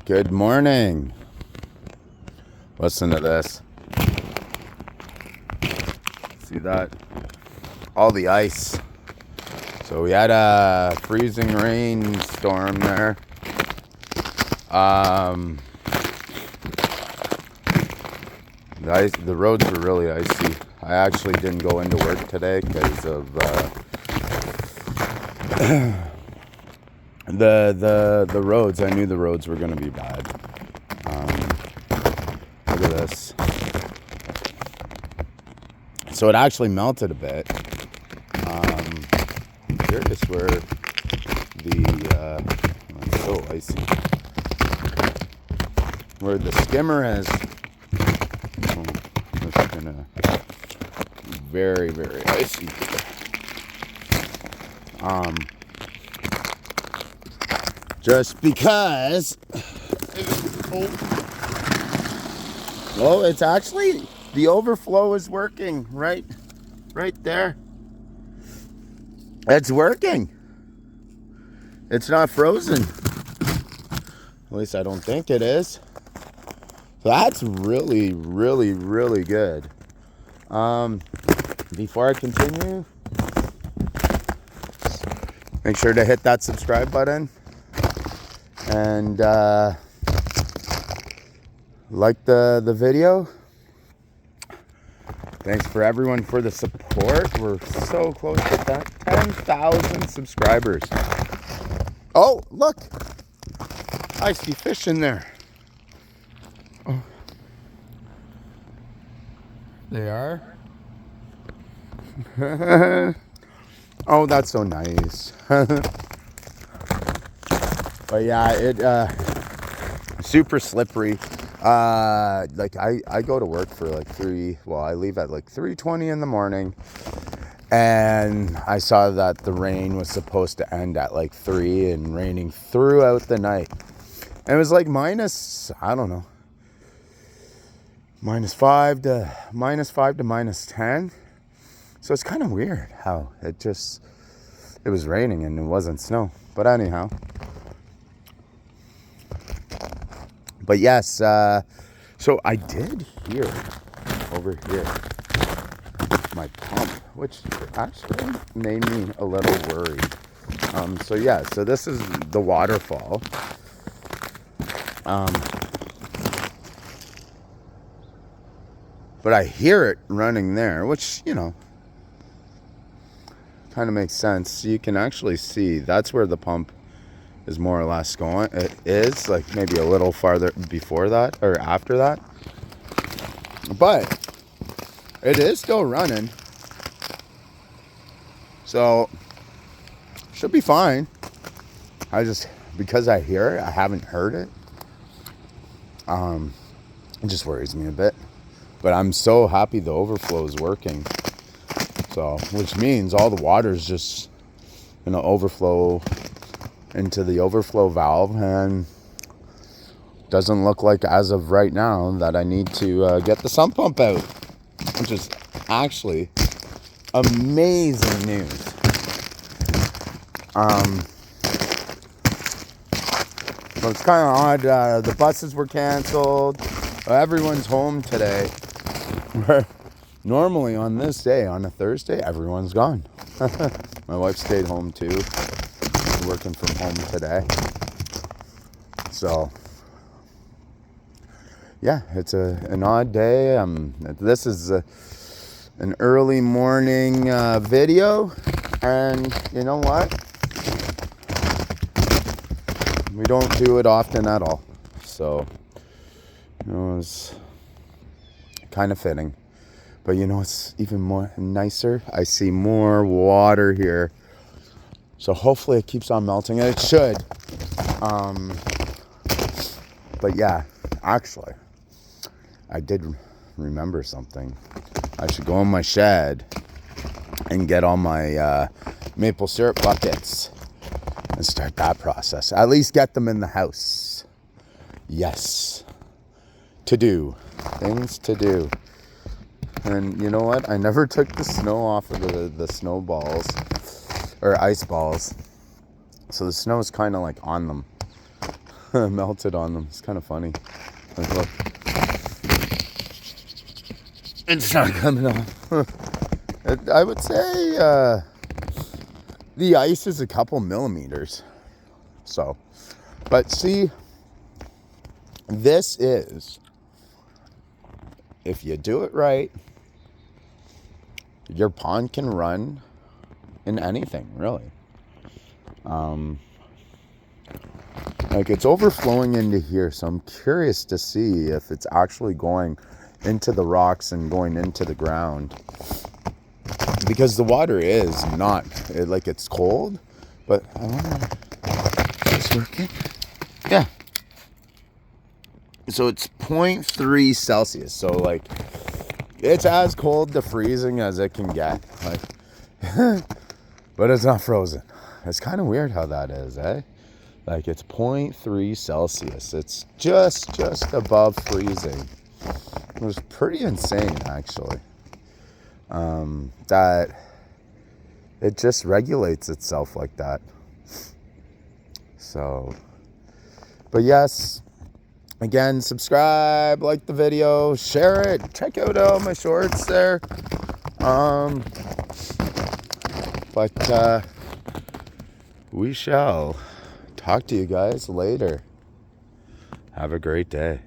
Good morning. Listen to this. See that? All the ice. So we had a freezing rain storm there. The roads were really icy. I actually didn't go into work today because of the roads. I knew the roads were going to be bad. Look at this. So it actually melted a bit. Here is where it's so icy. Where the skimmer is. It's gonna very, very icy. Just because. Oh, it's actually the overflow is working right there. It's working. It's not frozen. At least I don't think it is. That's really, really, really good. Before I continue, make sure to hit that subscribe button and like the video. Thanks for everyone for the support. We're so close to that 10,000 subscribers. Oh, look. I see fish in there. Oh. They are? Oh, that's so nice. But yeah, it super slippery. Like I go to work for like I leave at like 3:20 in the morning, and I saw that the rain was supposed to end at like 3 and raining throughout the night. And it was like minus, I don't know, -5 to -10. So it's kind of weird how it was raining and it wasn't snow. But anyhow. But yes, so I did hear over here my pump, which actually made me a little worried. So this is the waterfall. But I hear it running there, which, kind of makes sense. You can actually see that's where the pump is more or less going. It is like maybe a little farther before that or after that, but it is still running, so should be fine. Because I hear it, I haven't heard it. It just worries me a bit, but I'm so happy the overflow is working. So, which means all the water is just overflow into the overflow valve, and doesn't look like as of right now that I need to get the sump pump out, which is actually amazing news. So it's kind of odd. The buses were canceled. Everyone's home today. Normally on this day, on a Thursday, everyone's gone. My wife stayed home too. Working from home today. So yeah, it's an odd day. This is an early morning video, and you know what? We don't do it often at all. So it was kind of fitting. But it's even more nicer. I see more water here. So hopefully it keeps on melting, and it should. But yeah, actually, I did remember something. I should go in my shed and get all my maple syrup buckets and start that process. At least get them in the house. Yes. Things to do. And you know what? I never took the snow off of the snowballs. Or ice balls. So the snow is kind of like on them. melted on them. It's kind of funny. Like, look. It's not coming off. I would say the ice is a couple millimeters. So, but see, this is, if you do it right, your pond can run in anything, really. Like, it's overflowing into here, so I'm curious to see if it's actually going into the rocks and going into the ground, because the water is not like, it's cold, but I wonder if it's working. Yeah, so it's 0.3 Celsius, so like it's as cold to freezing as it can get, like but it's not frozen. It's kind of weird how that is, eh? Like, it's 0.3 Celsius. It's just above freezing. It was pretty insane, actually. That it just regulates itself like that. So, but yes, again, subscribe, like the video, share it, check out all my shorts there. But we shall talk to you guys later. Have a great day.